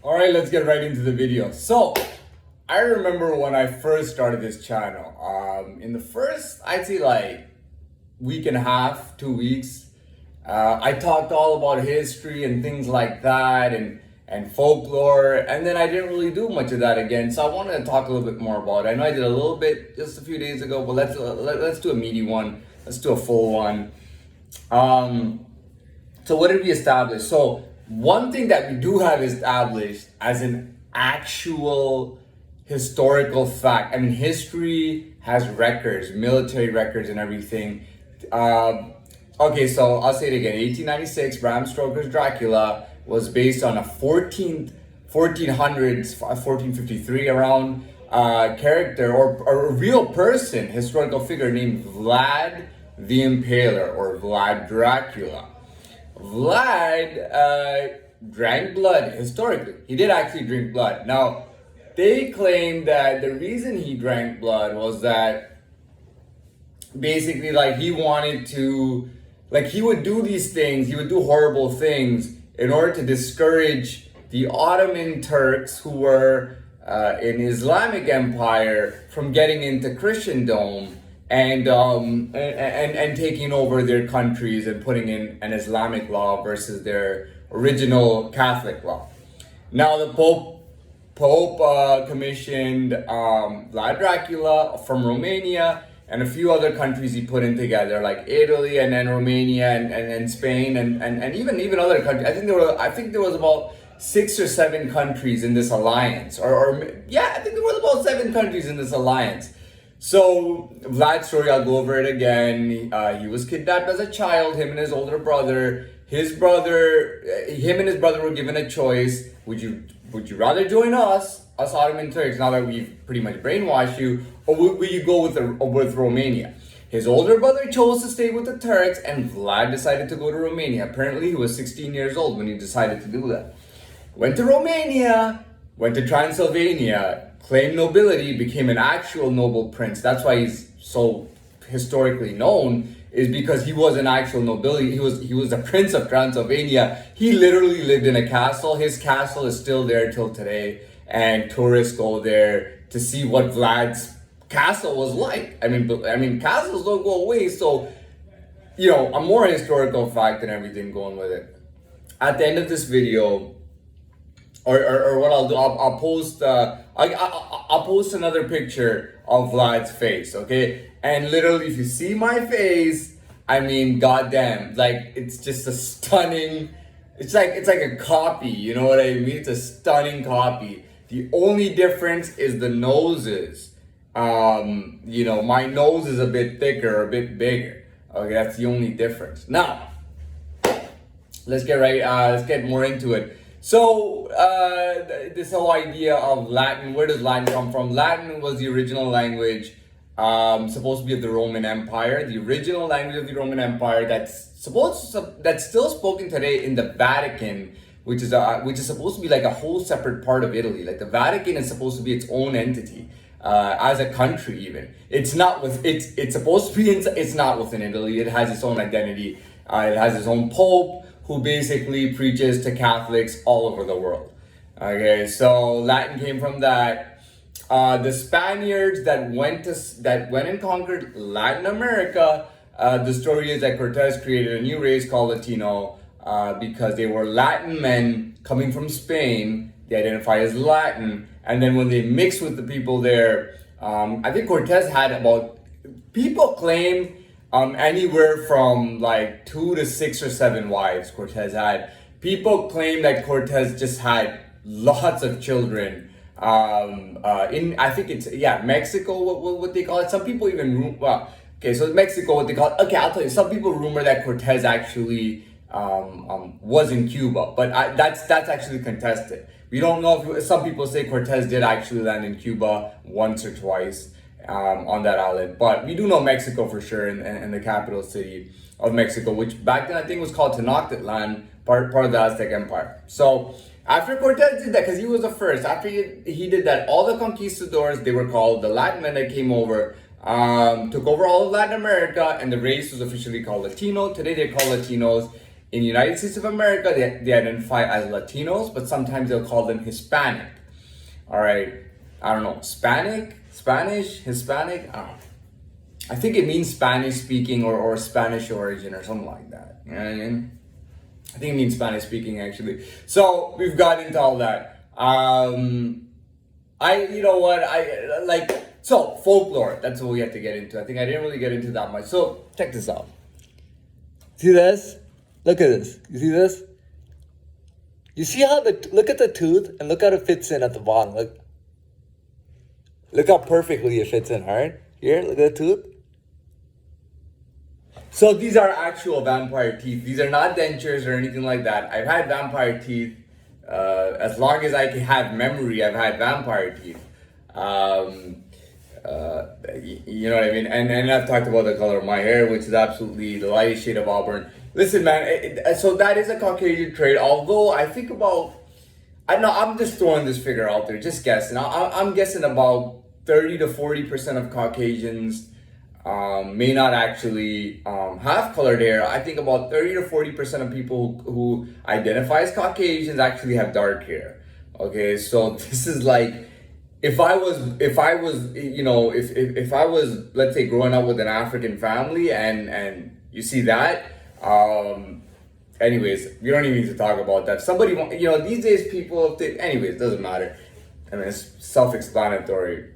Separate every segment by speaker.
Speaker 1: All right, let's get right into the video. So, I remember when I first started this channel. In the first, I'd say like week and a half, 2 weeks, I talked all about history and things like that, and folklore, and then I didn't really do much of that again. So I wanted to talk a little bit more about it. I know I did a little bit just a few days ago, but let's do a meaty one. Let's do a full one. So what did we establish? So one thing that we do have established as an actual historical fact. I mean, history has records, military records, and everything. Okay, so I'll say it again. 1896, Bram Stoker's Dracula was based on a 1400s, 1453 around character or a real person, historical figure named Vlad the Impaler or Vlad Dracula. Vlad drank blood historically. He did actually drink blood. Now, they claim that the reason he drank blood was that basically, like, he wanted to, like, he would do these things, he would do horrible things in order to discourage the Ottoman Turks who were in Islamic Empire from getting into Christendom and taking over their countries and putting in an Islamic law versus their original Catholic law. Now the Pope commissioned Vlad Dracula from Romania and a few other countries he put in together, like Italy and then Romania and Spain and even other countries. I think there was about 6 or 7 countries in this alliance, I think there was about 7 countries in this alliance. So Vlad's story, I'll go over it again. He was kidnapped as a child. Him and his older brother. Him and his brother were given a choice. Would you rather join us Ottoman Turks, now that we've pretty much brainwashed you, or will you go with Romania? His older brother chose to stay with the Turks, and Vlad decided to go to Romania. Apparently, he was 16 years old when he decided to do that. Went to Romania, went to Transylvania, claimed nobility, became an actual noble prince. That's why he's so historically known, is because he was an actual nobility. He was the Prince of Transylvania. He literally lived in a castle. His castle is still there till today, and tourists go there to see what Vlad's castle was like. I mean, castles don't go away, so a more historical fact and everything going with it. At the end of this video, or what I'll do, I'll post I'll post another picture of Vlad's face, okay? And literally, if you see my face, I mean, goddamn, like, it's just a stunning. It's like a copy, you know what I mean? It's a stunning copy. The only difference is the noses. My nose is a bit thicker, a bit bigger. Okay, that's the only difference. Now, let's get more into it. So, this whole idea of Latin, where does Latin come from? Latin was the original language, supposed to be of the Roman Empire, the original language of the Roman Empire that's still spoken today in the Vatican, which is supposed to be like a whole separate part of Italy. Like, the Vatican is supposed to be its own entity, as a country even. It's not within Italy. It has its own identity. It has its own pope, who basically preaches to Catholics all over the world. Okay, so Latin came from that. The Spaniards that went and conquered Latin America, the story is that Cortez created a new race called Latino, because they were Latin men coming from Spain. They identify as Latin, and then when they mixed with the people there, I think Cortez had people claim anywhere from like 2 to 6 or 7 wives Cortez had. People claim that Cortez just had lots of children. I think it's Mexico, what they call it. Some people even so Mexico, what they call it. Okay, I'll tell you. Some people rumor that Cortez actually was in Cuba, but that's actually contested. We don't know if some people say Cortez did actually land in Cuba once or twice. On that island, but we do know Mexico for sure, and the capital city of Mexico, which back then I think was called Tenochtitlan, part of the Aztec Empire. So after Cortez did that, because he was the first, after he did that, all the conquistadors, they were called the Latin men that came over, took over all of Latin America, and the race was officially called Latino. Today they're called Latinos. In the United States of America, they identify as Latinos, but sometimes they'll call them Hispanic. All right, I don't know, Spanish, Hispanic, I don't know. I think it means Spanish speaking or Spanish origin or something like that. You know what I mean? I think it means Spanish speaking actually. So we've got into all that. You know what, so folklore, that's what we have to get into. I think I didn't really get into that much. So check this out. See this? Look at this. You see this? You see how look at the tooth and look how it fits in at the bottom. Look how perfectly it fits in, alright? Here, look at the tooth. So these are actual vampire teeth. These are not dentures or anything like that. I've had vampire teeth. As long as I can have memory, I've had vampire teeth. You know what I mean? And I've talked about the color of my hair, which is absolutely the lightest shade of auburn. Listen, man, so that is a Caucasian trait. Although I think about, I know I'm just throwing this figure out there, just guessing. I'm guessing about 30 to 40% of Caucasians may not actually have colored hair. I think about 30 to 40% of people who identify as Caucasians actually have dark hair. Okay, so this is like, if I was, you know, if I was, let's say, growing up with an African family and you see that, anyways, we don't even need to talk about that. Somebody, you know, these days people, anyways, doesn't matter. I mean, it's self-explanatory.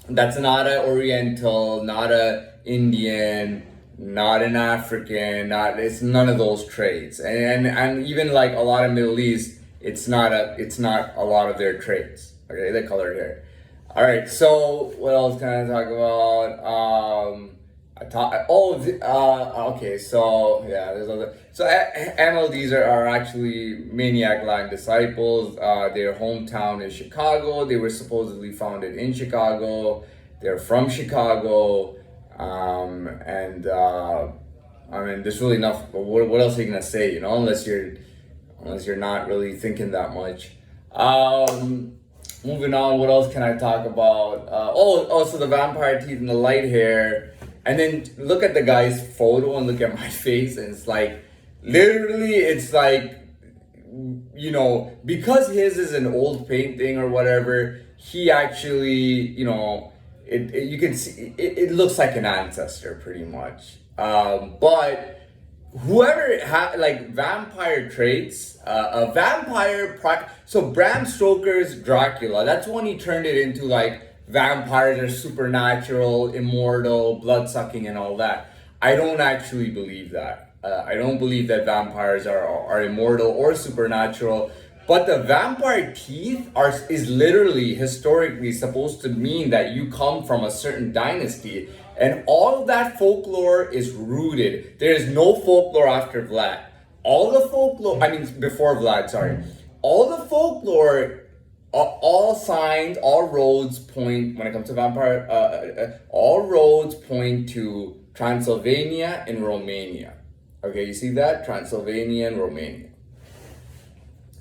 Speaker 1: That's not an Oriental, not an Indian, not an African, it's none of those traits. And even like a lot of Middle East, it's not a lot of their traits. Okay, the colored hair. All right, so what else can I talk about? Okay, so yeah, there's other. So MLDs are actually Maniac Land disciples. Their hometown is Chicago. They were supposedly founded in Chicago. They're from Chicago, and I mean, there's really enough. What else are you gonna say? You know, unless you're not really thinking that much. Moving on, what else can I talk about? So the vampire teeth and the light hair. And then look at the guy's photo and look at my face, and it's like, literally, it's like, you know, because his is an old painting or whatever, he actually, you know, you can see, it looks like an ancestor pretty much. But whoever had like vampire traits, so Bram Stoker's Dracula, that's when he turned it into like, vampires are supernatural, immortal, blood-sucking, and all that. I don't actually believe that. I don't believe that vampires are immortal or supernatural. But the vampire teeth is literally, historically, supposed to mean that you come from a certain dynasty. And all of that folklore is rooted. There is no folklore after Vlad. Before Vlad, sorry. All the folklore, all signs, all roads point, when it comes to vampire, all roads point to Transylvania and Romania. Okay, you see that? Transylvania and Romania.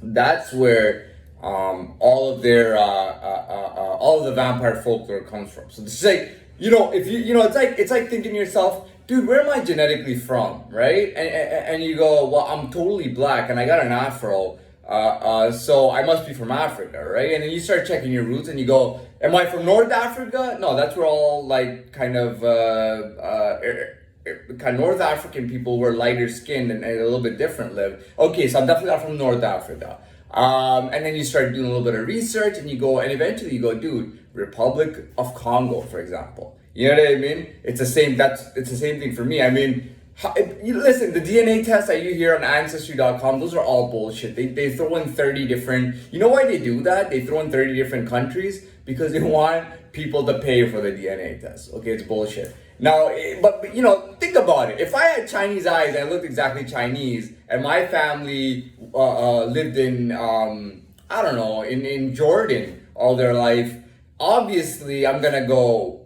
Speaker 1: That's where all of the vampire folklore comes from. So this is like, you know, if you know, it's like thinking to yourself, dude, where am I genetically from, right? And you go, well, I'm totally black and I got an afro. So I must be from Africa, right? And then you start checking your roots and you go, am I from North Africa? No, that's where all like kind of North African people were lighter skinned and a little bit different live. Okay, so I'm definitely not from North Africa. And then you start doing a little bit of research and you go, and eventually you go, dude, Republic of Congo, for example. You know what I mean? It's the same thing for me. I mean, listen, the DNA tests that you hear on Ancestry.com, those are all bullshit. They throw in 30 different, you know why they do that? They throw in 30 different countries because they want people to pay for the DNA test. Okay, it's bullshit. Now, but you know, think about it. If I had Chinese eyes and I looked exactly Chinese and my family lived in, I don't know, in Jordan all their life, obviously I'm gonna go,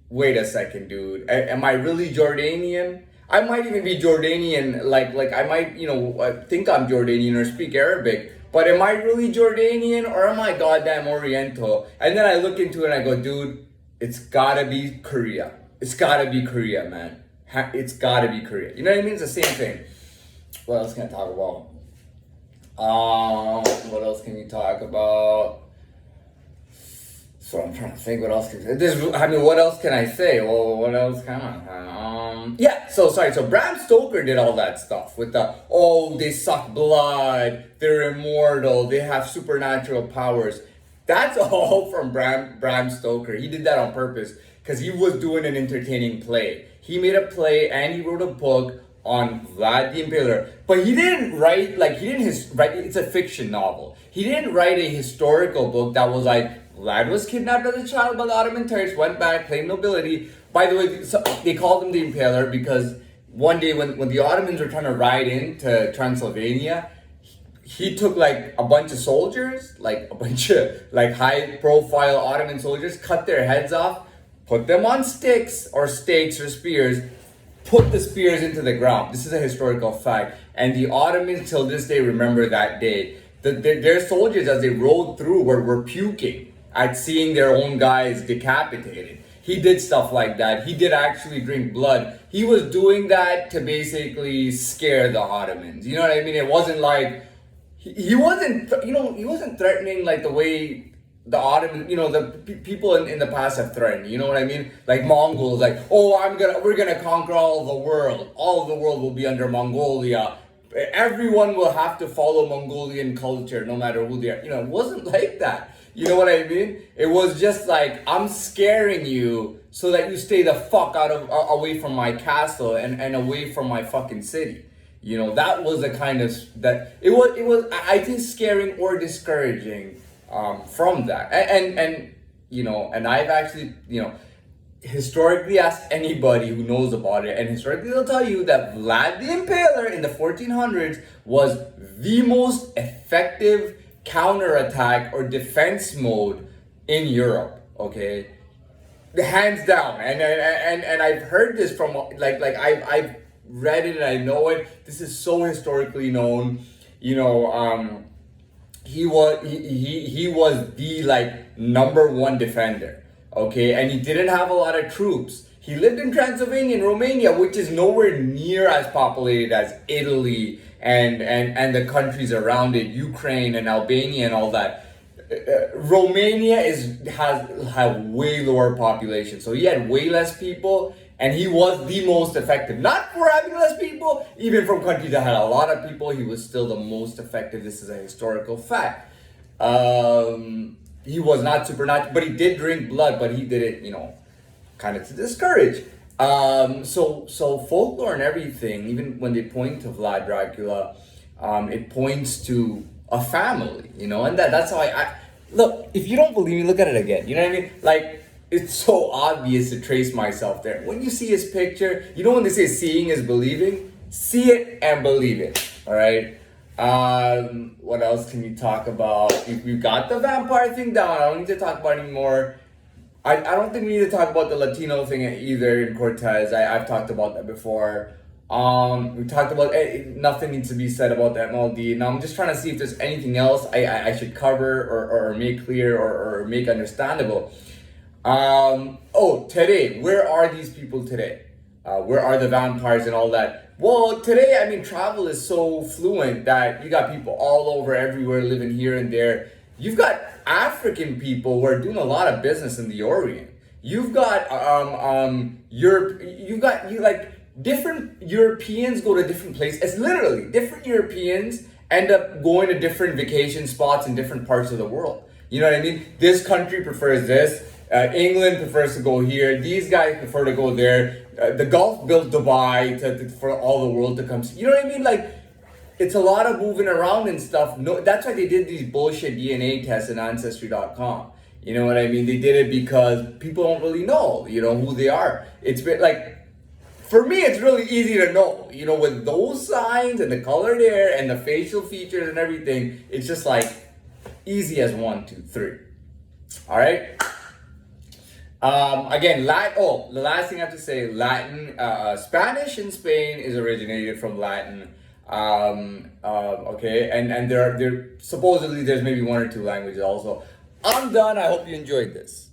Speaker 1: wait a second, dude. Am I really Jordanian? I might even be Jordanian, like I might, you know, think I'm Jordanian or speak Arabic, but am I really Jordanian or am I goddamn Oriental? And then I look into it and I go, dude, it's gotta be Korea. It's gotta be Korea, man. It's gotta be Korea. You know what I mean? It's the same thing. What else can I talk about? What else can you talk about? So I'm trying to think what else what else can I say? Well, what else can I? Yeah, so sorry. So Bram Stoker did all that stuff with they suck blood, they're immortal, they have supernatural powers. That's all from Bram Stoker. He did that on purpose because he was doing an entertaining play. He made a play and he wrote a book on Vlad the Impaler, but he didn't write write. It's a fiction novel. He didn't write a historical book that was like Vlad was kidnapped as a child by the Ottoman Turks, went back, claimed nobility. By the way, so they called him the Impaler because one day when the Ottomans were trying to ride into Transylvania, he took like a bunch of soldiers, like a bunch of like high profile Ottoman soldiers, cut their heads off, put them on sticks or stakes or spears, put the spears into the ground. This is a historical fact. And the Ottomans till this day remember that day. Their soldiers, as they rode through, were puking at seeing their own guys decapitated. He did stuff like that. He did actually drink blood. He was doing that to basically scare the Ottomans. You know what I mean? It wasn't like he wasn't threatening like the way the Ottoman, the people in the past have threatened. You know what I mean? Like Mongols, like, we're gonna conquer all the world. All of the world will be under Mongolia. Everyone will have to follow Mongolian culture, no matter who they are. It wasn't like that. You know what I mean? It was just like, I'm scaring you so that you stay the fuck away from my castle and away from my fucking city. That was the kind of it was I think scaring or discouraging from that. And I've actually, historically asked anybody who knows about it, and historically they'll tell you that Vlad the Impaler in the 1400s was the most effective counterattack or defense mode in Europe, okay? Hands down. And I've heard this from I've read it and I know it. This is so historically known. He was the number one defender, okay? And he didn't have a lot of troops. He lived in Transylvania and Romania, which is nowhere near as populated as Italy and the countries around it, Ukraine and Albania and all that. Romania has way lower population, so he had way less people, and he was the most effective. Not for having less people, even from countries that had a lot of people, he was still the most effective. This is a historical fact. He was not supernatural, but he did drink blood, but he did it, kind of to discourage. So folklore and everything, even when they point to Vlad Dracula, it points to a family, and that's how I look. If you don't believe me, look at it again. You know what I mean? Like, it's so obvious to trace myself there. When you see his picture, when they say seeing is believing, see it and believe it. All right. What else can you talk about? We've got the vampire thing down. I don't need to talk about it anymore. I don't think we need to talk about the Latino thing either in Cortez. I've talked about that before. We talked about nothing needs to be said about the MLD. Now I'm just trying to see if there's anything else I should cover or make clear or make understandable. Today, where are these people today? Where are the vampires and all that? Well, today, travel is so fluent that you got people all over everywhere living here and there. You've got African people who are doing a lot of business in the Orient. You've got different Europeans go to different places. It's literally different Europeans end up going to different vacation spots in different parts of the world. You know what I mean? This country prefers this. England prefers to go here. These guys prefer to go there. The Gulf built Dubai for all the world to come see. You know what I mean? Like, it's a lot of moving around and stuff. No, that's why they did these bullshit DNA tests in Ancestry.com. You know what I mean? They did it because people don't really know, who they are. It's been like, for me, it's really easy to know, with those signs and the colored hair and the facial features and everything. It's just like easy as 1, 2, 3. All right. Again, the last thing I have to say, Latin, Spanish in Spain is originated from Latin. Okay, and there supposedly there's maybe 1 or 2 languages also. I'm done. I hope you enjoyed this.